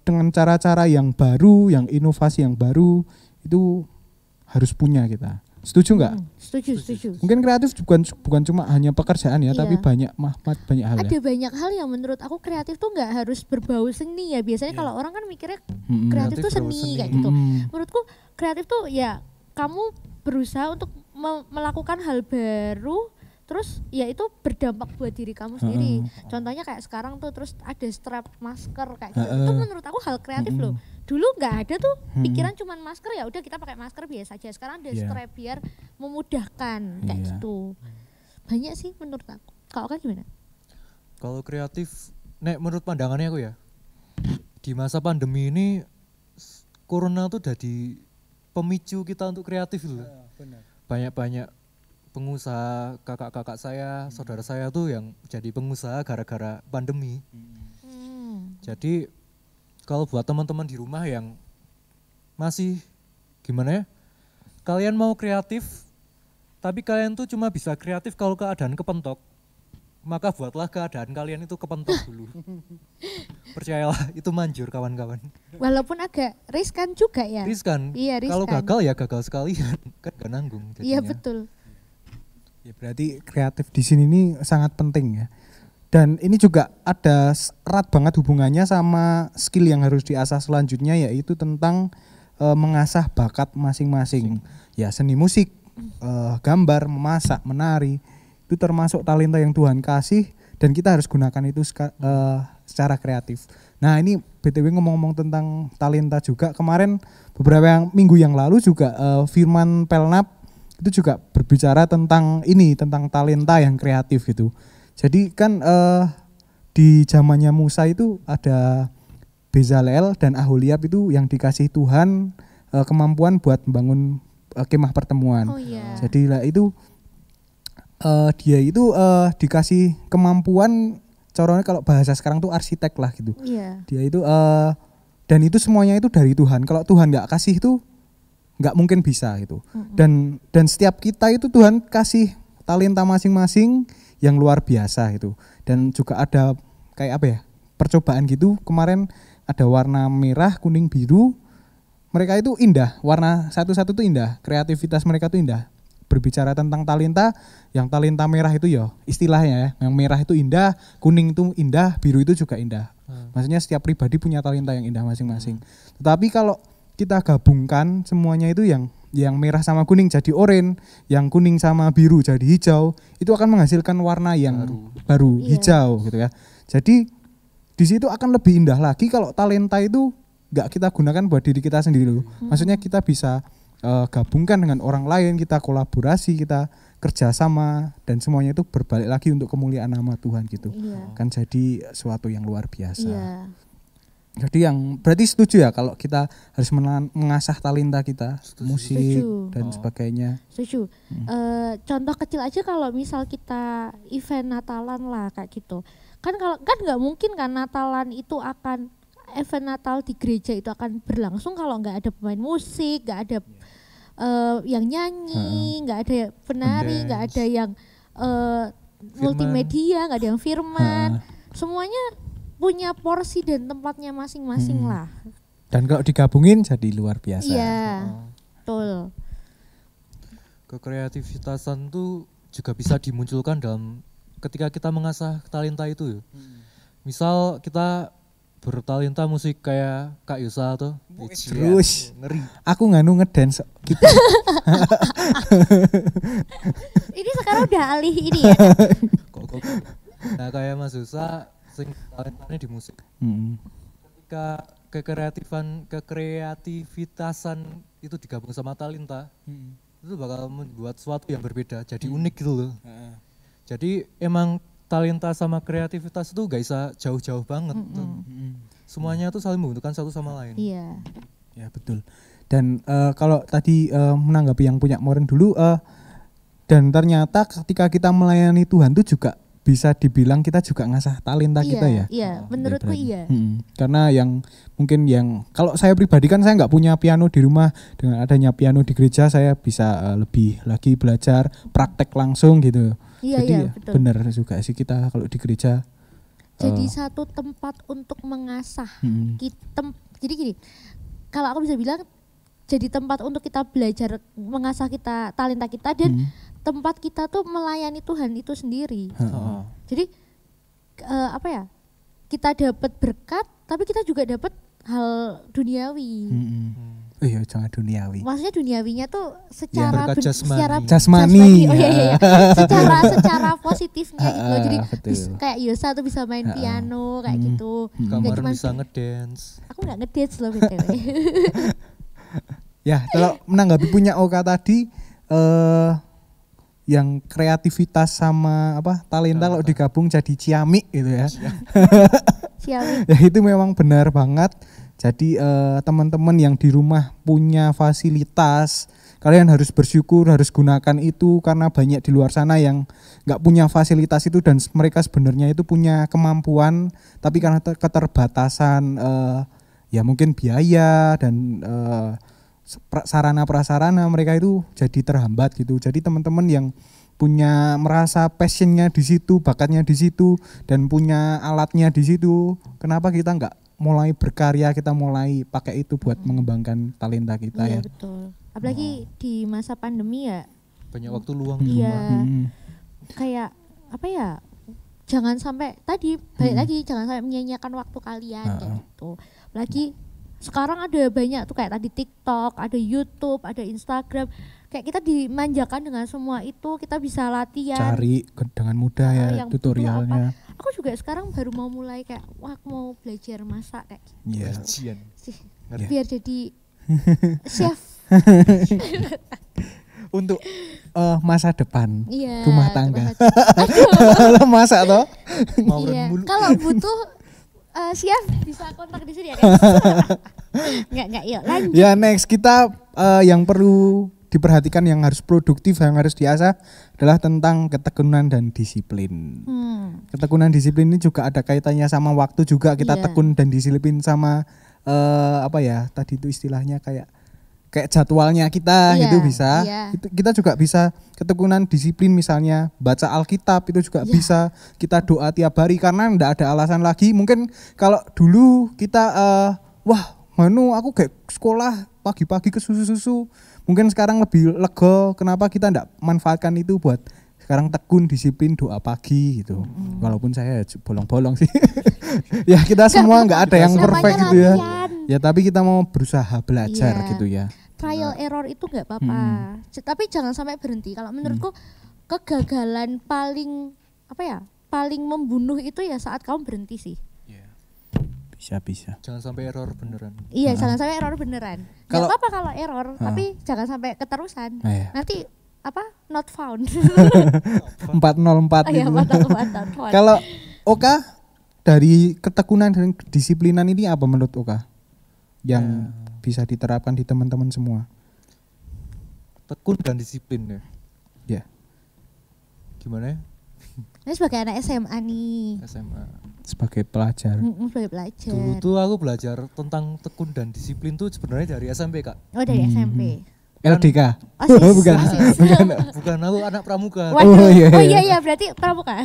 dengan cara-cara yang baru, yang inovasi yang baru itu harus punya kita. Setuju nggak? Setuju. Mungkin kreatif bukan cuma hanya pekerjaan ya, tapi banyak hal. Ada banyak hal yang menurut aku kreatif tuh nggak harus berbau seni ya. Biasanya kalau orang kan mikirnya kreatif tuh seni kayak gitu. Menurutku kreatif tuh ya kamu berusaha untuk melakukan hal baru, terus ya itu berdampak buat diri kamu sendiri. Contohnya kayak sekarang tuh terus ada strap masker kayak gitu. Itu menurut aku hal kreatif loh. Dulu nggak ada tuh pikiran cuman masker, ya udah kita pakai masker biasa aja. Sekarang ada strap biar memudahkan kayak gitu. Banyak sih menurut aku. Kalau kan gimana? Kalau kreatif, menurut pandangannya aku ya, di masa pandemi ini corona tuh jadi pemicu kita untuk kreatif loh. Banyak pengusaha, kakak-kakak saya, saudara saya tuh yang jadi pengusaha gara-gara pandemi. Jadi kalau buat teman-teman di rumah yang masih gimana ya, kalian mau kreatif, tapi kalian tuh cuma bisa kreatif kalau keadaan kepentok, maka buatlah keadaan kalian itu kepentok dulu. Percayalah, itu manjur kawan-kawan. Walaupun agak riskan juga ya. Riskan. Iya, riskan. Kalau gagal ya gagal sekalian, kan gak nanggung jadinya. Iya betul. Ya berarti kreatif di sini ini sangat penting ya. Dan ini juga ada erat banget hubungannya sama skill yang harus diasah selanjutnya, yaitu tentang mengasah bakat masing-masing. Ya seni musik, gambar, memasak, menari, itu termasuk talenta yang Tuhan kasih dan kita harus gunakan itu secara kreatif. Nah ini BTW ngomong-ngomong tentang talenta juga, kemarin beberapa minggu yang lalu juga Firman Pelnap itu juga berbicara tentang talenta yang kreatif gitu. Jadi kan di zamannya Musa itu ada Bezalel dan Aholiab itu yang dikasih Tuhan kemampuan buat membangun kemah pertemuan. Oh, yeah. Jadi lah itu dia itu dikasih kemampuan, caranya kalau bahasa sekarang tuh arsitek lah gitu. Yeah. Dia itu dan itu semuanya itu dari Tuhan. Kalau Tuhan nggak kasih itu nggak mungkin bisa gitu. Dan setiap kita itu Tuhan kasih talenta masing-masing yang luar biasa itu. Dan juga ada kayak apa ya, percobaan gitu. Kemarin ada warna merah, kuning, biru. Mereka itu indah, warna satu-satu itu indah, kreativitas mereka itu indah. Berbicara tentang talenta, yang talenta merah itu ya istilahnya ya, yang merah itu indah, kuning itu indah, biru itu juga indah. Maksudnya setiap pribadi punya talenta yang indah masing-masing. Tetapi kalau kita gabungkan semuanya itu yang merah sama kuning jadi oranye, yang kuning sama biru jadi hijau, itu akan menghasilkan warna yang baru hijau gitu ya. Jadi di situ akan lebih indah lagi kalau talenta itu nggak kita gunakan buat diri kita sendiri loh. Maksudnya kita bisa gabungkan dengan orang lain, kita kolaborasi, kita kerjasama, dan semuanya itu berbalik lagi untuk kemuliaan nama Tuhan gitu. Kan jadi suatu yang luar biasa. Jadi yang berarti setuju ya kalau kita harus mengasah talenta kita, musik dan sebagainya. Setuju. Contoh kecil aja kalau misal kita event Natalan lah kayak gitu. Kan nggak mungkin kan Natalan itu akan event Natal di gereja itu akan berlangsung kalau nggak ada pemain musik, nggak ada yang nyanyi, nggak ada penari, nggak ada yang multimedia, nggak ada yang firman. Semuanya punya porsi dan tempatnya masing-masing lah. Dan kalau digabungin jadi luar biasa. Iya, betul. Kekreativitasan tuh juga bisa dimunculkan dalam ketika kita mengasah talenta itu ya. Misal kita bertalenta musik kayak Kak Yusa tuh. Terus Ngeri. aku ngedance gitu. Ini sekarang udah alih ini ya. Kok. Nah kayak Mas Yusa sing talentanya di musik. Ketika kekreativitasan itu digabung sama talenta, itu bakal membuat sesuatu yang berbeda, jadi unik gitu loh. Jadi emang talenta sama kreativitas itu gak bisa jauh-jauh banget. Semuanya tuh saling membutuhkan satu sama lain. Iya. Ya betul. Dan kalau tadi menanggapi yang punya Moren dulu, dan ternyata ketika kita melayani Tuhan tuh juga bisa dibilang kita juga ngasah talenta kita ya. Iya, menurutku iya. Karena yang mungkin yang kalau saya pribadi kan saya nggak punya piano di rumah, dengan adanya piano di gereja saya bisa lebih lagi belajar praktek langsung gitu. Iya, jadi iya, betul. benar juga sih kita kalau di gereja. Jadi satu tempat untuk mengasah. Jadi gini, kalau aku bisa bilang jadi tempat untuk kita belajar mengasah kita talenta kita dan tempat kita tuh melayani Tuhan itu sendiri. Jadi apa ya? Kita dapat berkat, tapi kita juga dapat hal duniawi. Iya, jangan duniawi. Maksudnya duniawinya tuh secara jasmani. Oh iya. secara positifnya gitu. Jadi kayak Yosa tuh bisa main piano kayak gitu. Kamaran bisa ngedance. Aku nggak ngedance loh BTW. Ya, kalau menanggapi punya Oka tadi yang kreativitas sama talenta kalau digabung jadi ciamik gitu ya. Ciamik. Ya itu memang benar banget. Jadi teman-teman yang di rumah punya fasilitas, kalian harus bersyukur, harus gunakan itu karena banyak di luar sana yang nggak punya fasilitas itu dan mereka sebenarnya itu punya kemampuan, tapi karena keterbatasan ya mungkin biaya dan sarana prasarana mereka itu jadi terhambat gitu. Jadi teman-teman yang punya merasa passionnya di situ, bakatnya di situ dan punya alatnya di situ, kenapa kita nggak mulai berkarya, kita mulai pakai itu buat mengembangkan talenta kita ya. Iya betul. Apalagi di masa pandemi ya. Banyak waktu luang di Iya. rumah. Kayak apa ya? Jangan sampai tadi balik lagi jangan sampai menyanyiakan waktu kalian kayak gitu. Apalagi sekarang ada banyak tuh kayak tadi TikTok, ada YouTube, ada Instagram. Kayak kita dimanjakan dengan semua itu, kita bisa latihan. Cari dengan mudah ya tutorialnya. Aku juga sekarang baru mau mulai kayak wah aku mau belajar masak kayak gitu. Iya. Biar jadi chef. Untuk masa depan Iya, rumah tangga. Masak toh? Iya. Kalau butuh chef bisa kontak di sini ya. Enggak, yuk lanjut. Ya next kita yang perlu diperhatikan yang harus produktif, yang harus diasah adalah tentang ketekunan dan disiplin. Ketekunan disiplin ini juga ada kaitannya sama waktu juga, kita tekun dan disiplin sama tadi itu istilahnya kayak jadwalnya kita gitu bisa. Itu kita juga bisa ketekunan disiplin misalnya baca Alkitab itu juga bisa, kita doa tiap hari karena enggak ada alasan lagi. Mungkin kalau dulu kita aku kayak sekolah pagi-pagi ke susu-susu. Mungkin sekarang lebih lega, kenapa kita enggak manfaatkan itu buat sekarang tekun disiplin doa pagi gitu. Walaupun saya bolong-bolong sih. Ya kita semua enggak ada yang perfect gitu ya. Ya tapi kita mau berusaha belajar gitu ya. Trial error itu enggak apa-apa. Tapi jangan sampai berhenti. Kalau menurutku kegagalan paling paling membunuh itu ya saat kamu berhenti sih. Bisa. Jangan sampai error beneran. Iya, jangan sampai error beneran. Enggak apa-apa kalau error, tapi jangan sampai keterusan. Nanti not found. 404 gitu. Kalau Oka dari ketekunan dan disiplinan ini apa menurut Oka yang bisa diterapkan di teman-teman semua? Tekun dan disiplin ya. Ya. Gimana ya? Ini sebagai anak SMA nih. Sebagai pelajar. Sebagai pelajar. Dulu tuh aku belajar tentang tekun dan disiplin tuh sebenarnya dari SMP Kak. Oh dari SMP. LDK? Bukan. Bukan, aku anak pramuka. Oh iya berarti pramuka.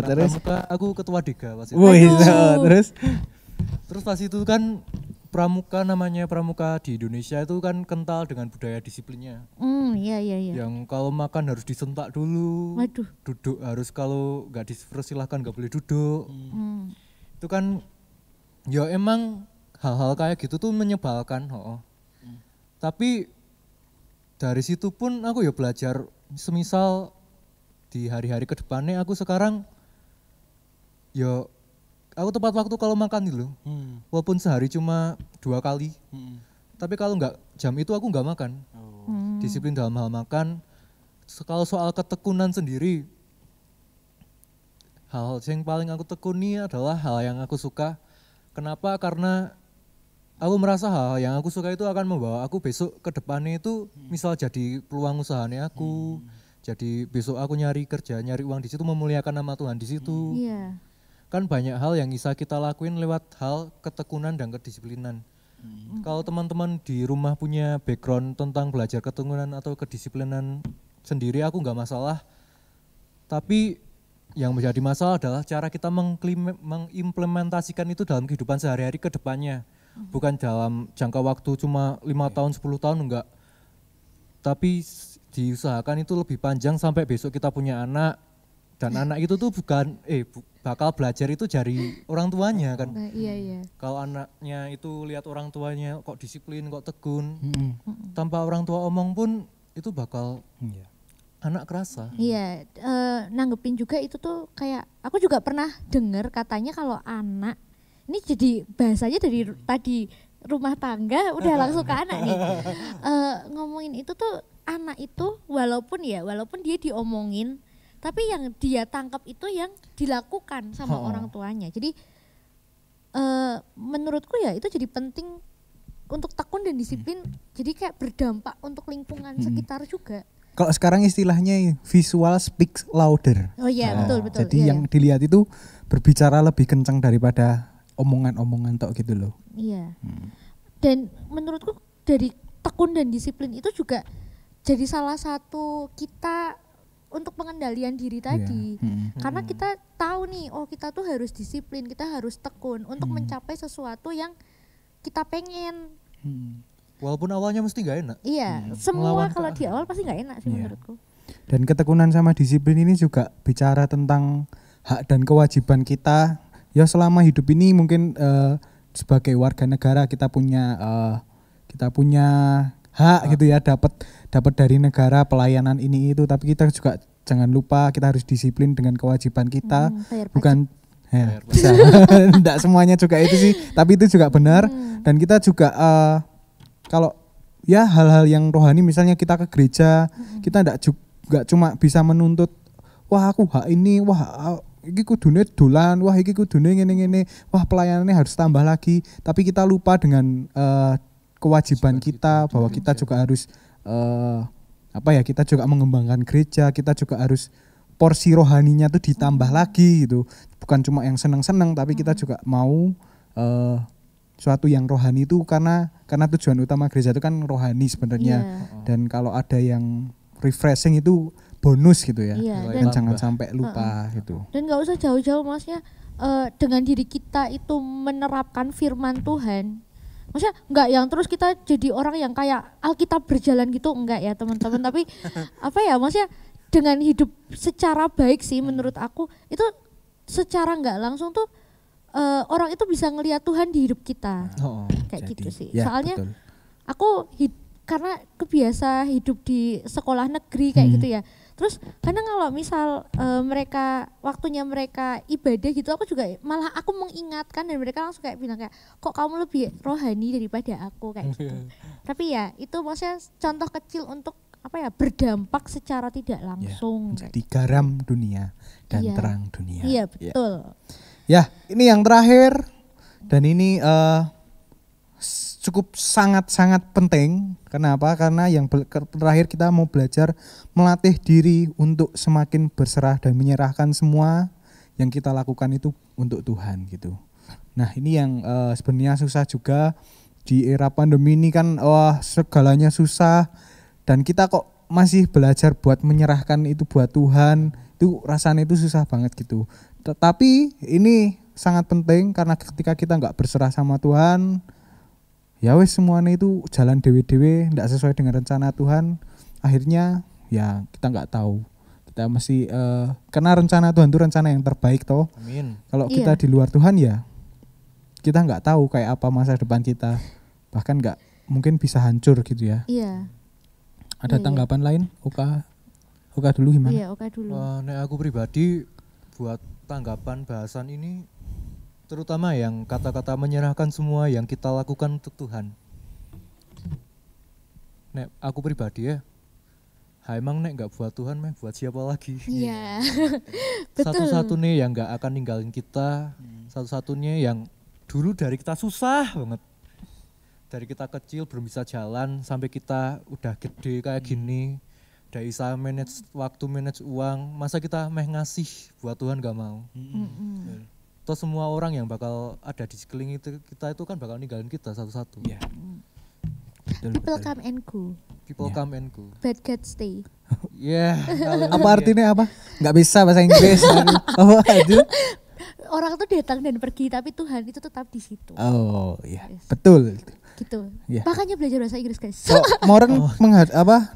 Terus pramuka, aku ketua DEGA pas itu. Terus pas itu kan namanya pramuka di Indonesia itu kan kental dengan budaya disiplinnya. Iya. Yang kalau makan harus disentak dulu. Waduh. Duduk harus, kalau nggak dipersilahkan nggak boleh duduk. Itu kan ya emang hal-hal kayak gitu tuh menyebalkan. Tapi dari situ pun aku ya belajar, semisal di hari-hari kedepannya aku sekarang ya aku tepat waktu kalau makan nih loh. Walaupun sehari cuma 2 kali. Tapi kalau nggak jam itu aku nggak makan. Disiplin dalam hal makan. Kalau soal ketekunan sendiri, hal yang paling aku tekuni adalah hal yang aku suka. Kenapa? Karena aku merasa hal yang aku suka itu akan membawa aku besok ke depannya itu misal jadi peluang usahanya aku. Jadi besok aku nyari kerja, nyari uang di situ, memuliakan nama Tuhan di situ. Iya. Kan banyak hal yang bisa kita lakuin lewat hal ketekunan dan kedisiplinan. Kalau teman-teman di rumah punya background tentang belajar ketekunan atau kedisiplinan sendiri, aku nggak masalah. Tapi yang menjadi masalah adalah cara kita mengimplementasikan itu dalam kehidupan sehari-hari ke depannya. Bukan dalam jangka waktu cuma 5 tahun, 10 tahun, enggak. Tapi diusahakan itu lebih panjang sampai besok kita punya anak. Dan anak itu tuh bakal belajar itu dari orang tuanya kan. Iya. Kalau anaknya itu lihat orang tuanya kok disiplin, kok tekun, tanpa orang tua omong pun itu bakal anak kerasa. Iya, nanggepin juga itu tuh kayak aku juga pernah dengar katanya kalau anak ini jadi bahasanya dari tadi rumah tangga udah langsung ke anak nih. Ngomongin itu tuh anak itu walaupun dia diomongin, tapi yang dia tangkap itu yang dilakukan sama orang tuanya. Jadi menurutku ya itu jadi penting untuk tekun dan disiplin. Jadi kayak berdampak untuk lingkungan sekitar juga. Kalau sekarang istilahnya visual speaks louder. Oh iya, betul. Jadi yang dilihat itu berbicara lebih kencang daripada omongan-omongan tok gitu loh. Iya. Dan menurutku dari tekun dan disiplin itu juga jadi salah satu kita untuk pengendalian diri tadi. Karena kita tahu nih, kita tuh harus disiplin, kita harus tekun untuk mencapai sesuatu yang kita pengen. Walaupun awalnya mesti gak enak. Iya, semua kalau di awal pasti gak enak sih menurutku. Dan ketekunan sama disiplin ini juga bicara tentang hak dan kewajiban kita. Ya selama hidup ini mungkin sebagai warga negara kita punya hak gitu ya, dapat dari negara pelayanan ini itu, tapi kita juga jangan lupa kita harus disiplin dengan kewajiban kita. Bukan bisa enggak semuanya juga itu sih, tapi itu juga benar. Dan kita juga kalau ya hal-hal yang rohani, misalnya kita ke gereja, kita enggak cuma bisa menuntut wah aku hak ini, wah iki kudune dolan, wah iki kudune ngene-ngene, wah pelayanannya harus tambah lagi, tapi kita lupa dengan kewajiban kita bahwa kita juga harus kita juga mengembangkan gereja, kita juga harus porsi rohaninya tuh ditambah lagi gitu. Bukan cuma yang senang-senang, tapi kita juga mau suatu yang rohani itu karena tujuan utama gereja itu kan rohani sebenarnya. Dan kalau ada yang refreshing itu bonus gitu ya. Dan jangan sampai lupa gitu. Dan nggak usah jauh-jauh, maksudnya dengan diri kita itu menerapkan firman Tuhan. Maksudnya enggak yang terus kita jadi orang yang kayak Alkitab berjalan gitu, enggak ya teman-teman. Tapi maksudnya dengan hidup secara baik sih menurut aku itu secara enggak langsung tuh orang itu bisa ngelihat Tuhan di hidup kita. Kayak jadi, gitu sih. Ya, soalnya betul. Aku karena kebiasa hidup di sekolah negeri kayak gitu ya. Terus kadang kalau misal waktunya mereka ibadah gitu, aku juga malah aku mengingatkan dan mereka langsung kayak bilang kayak kok kamu lebih rohani daripada aku kayak gitu. Tapi ya itu maksudnya contoh kecil untuk berdampak secara tidak langsung. Menjadi garam dunia dan terang dunia. Iya betul. Ya ini yang terakhir dan ini cukup sangat-sangat penting. Kenapa? Karena yang terakhir kita mau belajar melatih diri untuk semakin berserah dan menyerahkan semua yang kita lakukan itu untuk Tuhan gitu. Nah ini yang sebenarnya susah juga di era pandemi ini kan, segalanya susah dan kita kok masih belajar buat menyerahkan itu buat Tuhan, itu rasanya itu susah banget gitu. Tetapi ini sangat penting karena ketika kita nggak berserah sama Tuhan, ya wes semuanya itu jalan dewe-dewe ndak sesuai dengan rencana Tuhan, akhirnya ya kita nggak tahu. Kita mesti karena rencana Tuhan itu rencana yang terbaik toh. Amin. Kalau kita di luar Tuhan ya kita nggak tahu kayak apa masa depan kita, bahkan nggak mungkin bisa hancur gitu ya. Iya. Ada tanggapan lain? Oka dulu gimana? Iya, Oka dulu. Nek aku pribadi buat tanggapan bahasan ini, terutama yang kata-kata menyerahkan semua yang kita lakukan untuk Tuhan. Nek aku pribadi ya, emang nek gak buat Tuhan meh buat siapa lagi? Iya. Betul. Satu-satunya yang gak akan ninggalin kita, satu-satunya yang dulu dari kita susah banget. Dari kita kecil belum bisa jalan sampai kita udah gede kayak gini. Udah bisa manage waktu, manage uang, masa kita meh ngasih buat Tuhan gak mau. Toh semua orang yang bakal ada di sekeliling itu kita itu kan bakal ninggalin kita satu-satu. Iya. People come and go. People come and go. But God stay. Yeah. Apa artinya apa? Nggak bisa bahasa Inggris. Apa aja? Orang tuh datang dan pergi tapi Tuhan itu tetap di situ. Oh iya, betul. Gitu. Ya. Makanya belajar bahasa Inggris guys. So, Moren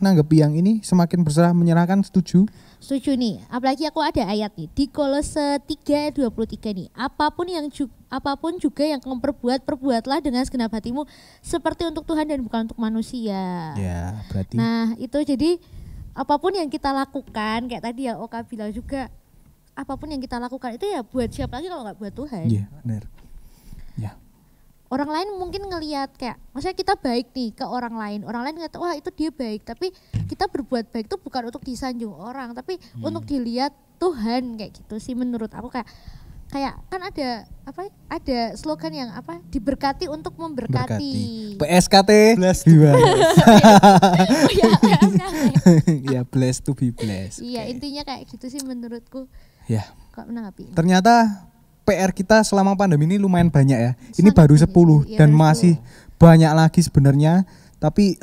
nanggepi yang ini semakin berserah menyerahkan, setuju? Setuju nih. Apalagi aku ada ayat nih di Kolose 3:23 nih. Apapun juga yang kamu perbuatlah dengan segenap hatimu seperti untuk Tuhan dan bukan untuk manusia. Ya, berarti. Nah, itu jadi apapun yang kita lakukan kayak tadi yang Oka bilang juga, apapun yang kita lakukan itu ya buat siapa lagi kalau nggak buat Tuhan. Iya, benar. Ya. Orang lain mungkin ngelihat kayak, maksudnya kita baik nih ke orang lain ngeliat wah itu dia baik, tapi kita berbuat baik itu bukan untuk disanjung orang, tapi untuk dilihat Tuhan kayak gitu sih menurut aku. Kayak kan ada slogan yang diberkati untuk memberkati. PSKT. Blessed. Ya, blessed to be blessed. Iya, intinya kayak gitu sih menurutku. Ya. Kok menanggapi? Ternyata PR kita selama pandemi ini lumayan banyak ya. Ini baru 10 iya, dan baru masih banyak lagi sebenarnya. Tapi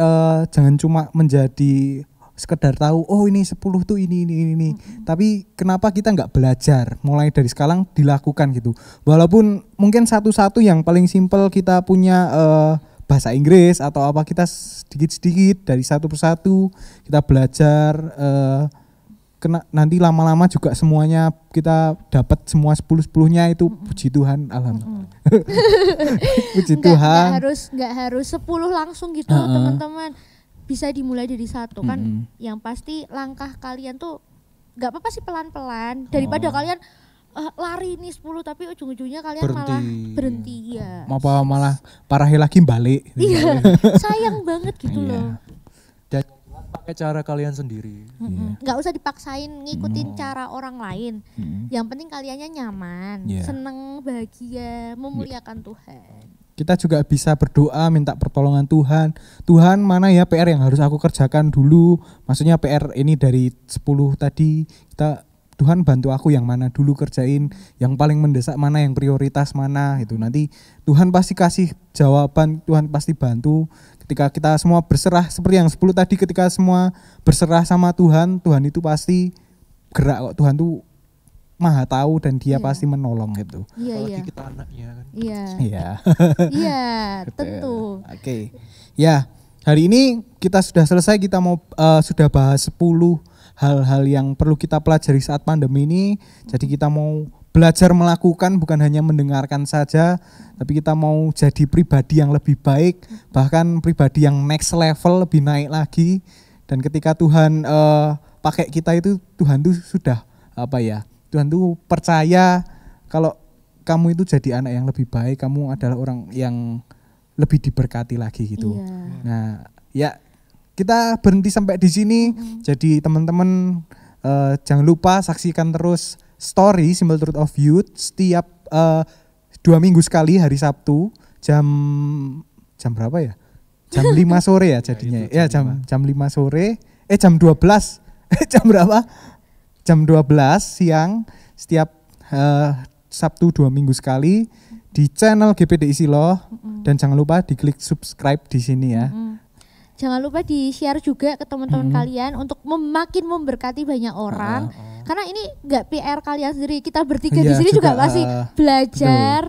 jangan cuma menjadi sekedar tahu oh ini 10 tuh ini. Tapi kenapa kita nggak belajar mulai dari sekarang dilakukan gitu. Walaupun mungkin satu-satu yang paling simpel kita punya bahasa Inggris atau apa, kita sedikit-sedikit dari satu persatu kita belajar. Nanti lama-lama juga semuanya kita dapat semua 10-10-nya itu puji Tuhan, alhamdulillah. Puji Tuhan. Nggak harus 10 langsung gitu teman-teman. Bisa dimulai dari satu kan. Yang pasti langkah kalian tuh nggak apa-apa sih pelan-pelan daripada kalian lari nih 10 tapi ujung-ujungnya kalian malah berhenti ya. Apa malah parahin lagi balik. Iya, sayang banget gitu loh. Dan pakai cara kalian sendiri. Nggak usah dipaksain ngikutin cara orang lain. Yang penting kaliannya nyaman, seneng, bahagia, memuliakan Tuhan. Kita juga bisa berdoa minta pertolongan Tuhan. Tuhan, mana ya PR yang harus aku kerjakan dulu? Maksudnya PR ini dari 10 tadi, Tuhan bantu aku yang mana dulu kerjain, yang paling mendesak mana, yang prioritas mana itu. Nanti Tuhan pasti kasih jawaban, Tuhan pasti bantu. Ketika kita semua berserah seperti yang 10 tadi, ketika semua berserah sama Tuhan, Tuhan itu pasti gerak kok. Tuhan tuh Maha tahu dan Dia pasti menolong gitu. Apalagi kita anaknya kan. Iya, tentu. Oke. Ya, hari ini kita sudah selesai, kita mau sudah bahas 10 hal-hal yang perlu kita pelajari saat pandemi ini. Jadi kita mau belajar melakukan, bukan hanya mendengarkan saja, tapi kita mau jadi pribadi yang lebih baik, bahkan pribadi yang next level, lebih naik lagi. Dan ketika Tuhan pakai kita itu, Tuhan tuh sudah Tuhan tuh percaya kalau kamu itu jadi anak yang lebih baik, kamu adalah orang yang lebih diberkati lagi gitu. Nah, ya kita berhenti sampai di sini. Jadi teman-teman jangan lupa saksikan terus story Simple Truth of Youth setiap 2 minggu sekali hari Sabtu jam berapa ya? Jam 5 sore ya jadinya. Ya jam 5 sore. Jam 12. Jam berapa? Jam 12 siang setiap Sabtu 2 minggu sekali di channel GPDI Siloh. Dan jangan lupa diklik subscribe di sini ya. Jangan lupa di-share juga ke teman-teman kalian untuk makin memberkati banyak orang. Karena ini enggak PR kalian sendiri, kita bertiga di sini juga masih belajar,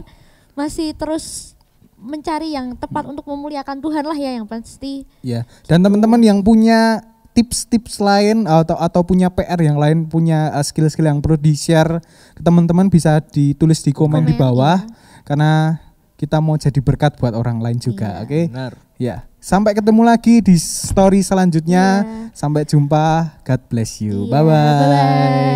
masih terus mencari yang tepat untuk memuliakan Tuhan lah ya yang pasti. Ya. Dan teman-teman yang punya tips-tips lain atau punya PR yang lain, punya skill-skill yang perlu di-share ke teman-teman, bisa ditulis di komen di bawah karena kita mau jadi berkat buat orang lain juga. Oke? Benar. Ya. Sampai ketemu lagi di story selanjutnya. Sampai jumpa. God bless you. Bye-bye.